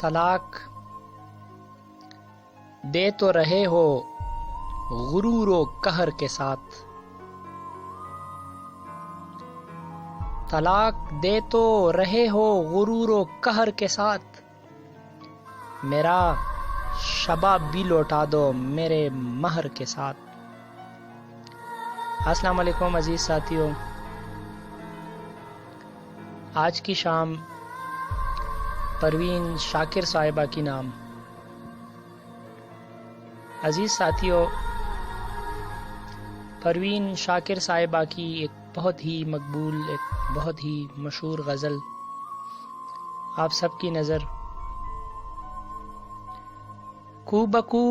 طلاق دے تو رہے ہو غرور و قہر کے ساتھ، طلاق دے تو رہے ہو غرور و قہر کے ساتھ، میرا شباب بھی لوٹا دو میرے مہر کے ساتھ۔ السلام علیکم عزیز ساتھیوں، آج کی شام پروین شاکر صاحبہ کی نام۔ عزیز ساتھیوں، پروین شاکر صاحبہ کی ایک بہت ہی مقبول، ایک بہت ہی مشہور غزل آپ سب کی نظر۔ کو بکو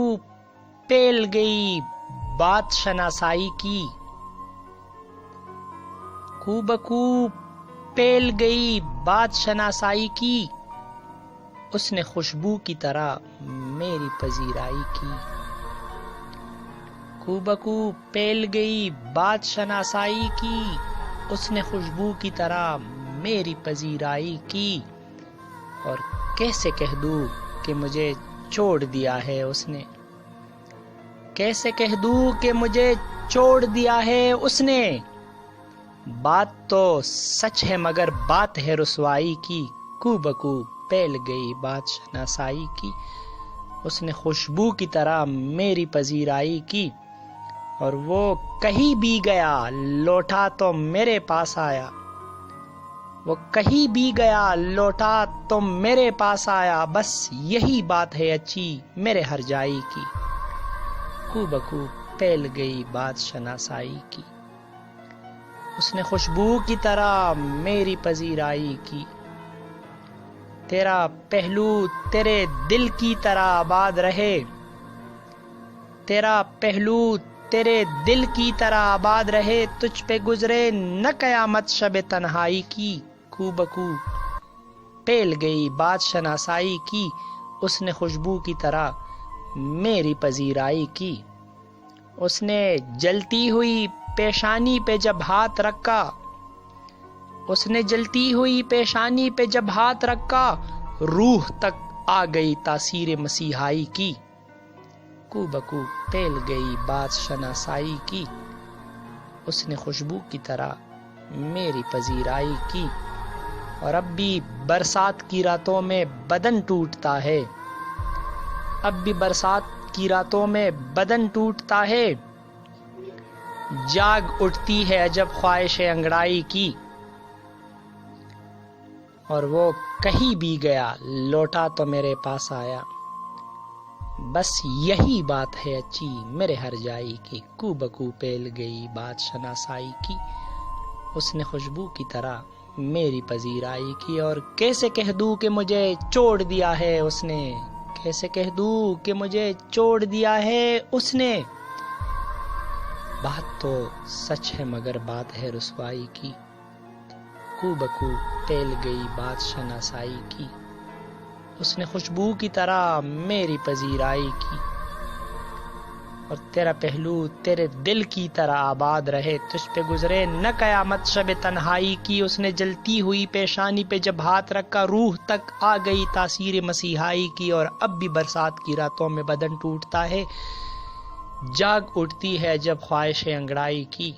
پیل گئی بات شناسائی کی، کو بکو پیل گئی بات شناسائی کی، اس نے خوشبو کی طرح میری پذیرائی کی۔ کو بکو پیل گئی بات شناسائی کی، اس نے خوشبو کی طرح میری پذیرائی کی، اور کیسے کہہ دوں کہ مجھے چھوڑ دیا ہے اس نے، کیسے کہہ دوں کہ مجھے چھوڑ دیا ہے اس نے، بات تو سچ ہے مگر بات ہے رسوائی کی۔ کو بکو پیل گئی بات شناسائی کی، اس نے خوشبو کی طرح میری پذیرائی کی، اور وہ کہیں بھی گیا لوٹا تو میرے پاس آیا، وہ کہیں بھی گیا لوٹا تو میرے پاس آیا، بس یہی بات ہے اچھی میرے ہر جائی کی۔ کو بکو پیل گئی بات شناسائی کی، اس نے خوشبو کی طرح میری پذیرائی کی، تیرا پہلو تیرے دل کی طرح آباد رہے، تیرا پہلو تیرے دل کی طرح آباد رہے، تجھ پہ گزرے نہ قیامت شب تنہائی کی۔ کو بکو پیل گئی بات شناسائی کی، اس نے خوشبو کی طرح میری پذیرائی کی، اس نے جلتی ہوئی پیشانی پہ جب ہاتھ رکھا، اس نے جلتی ہوئی پیشانی پہ جب ہاتھ رکھا، روح تک آ گئی تاثیر مسیحائی کی۔ کو بکو پیل گئی بات شناسائی کی، اس نے خوشبو کی طرح میری پذیرائی کی، اور اب بھی برسات کی راتوں میں بدن ٹوٹتا ہے، اب بھی برسات کی راتوں میں بدن ٹوٹتا ہے، جاگ اٹھتی ہے عجب خواہش انگڑائی کی، اور وہ کہیں بھی گیا لوٹا تو میرے پاس آیا، بس یہی بات ہے اچھی میرے ہر جائی کی۔ کو بکو پیل گئی بات شناسائی کی، اس نے خوشبو کی طرح میری پذیرائی کی، اور کیسے کہہ دوں کہ مجھے چھوڑ دیا ہے اس نے، کیسے کہہ دوں کہ مجھے چھوڑ دیا ہے اس نے، بات تو سچ ہے مگر بات ہے رسوائی کی۔ کو بکو پیل گئی بات شناسائی کی، اس نے خوشبو کی طرح میری پذیرائی کی، اور تیرا پہلو تیرے دل کی طرح آباد رہے، تجھ پہ گزرے نہ قیامت شب تنہائی کی، اس نے جلتی ہوئی پیشانی پہ جب ہاتھ رکھا، روح تک آ گئی تاثیر مسیحائی کی، اور اب بھی برسات کی راتوں میں بدن ٹوٹتا ہے، جاگ اٹھتی ہے جب خواہش انگڑائی کی۔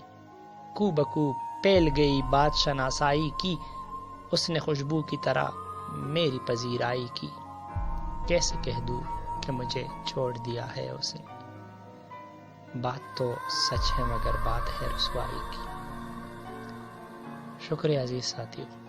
کو بکو پیل گئی بات شناسائی کی، اس نے خوشبو کی طرح میری پذیرائی کی، کیسے کہہ دوں کہ مجھے چھوڑ دیا ہے اس نے، بات تو سچ ہے مگر بات ہے رسوائی کی۔ شکریہ عزیز ساتھیوں۔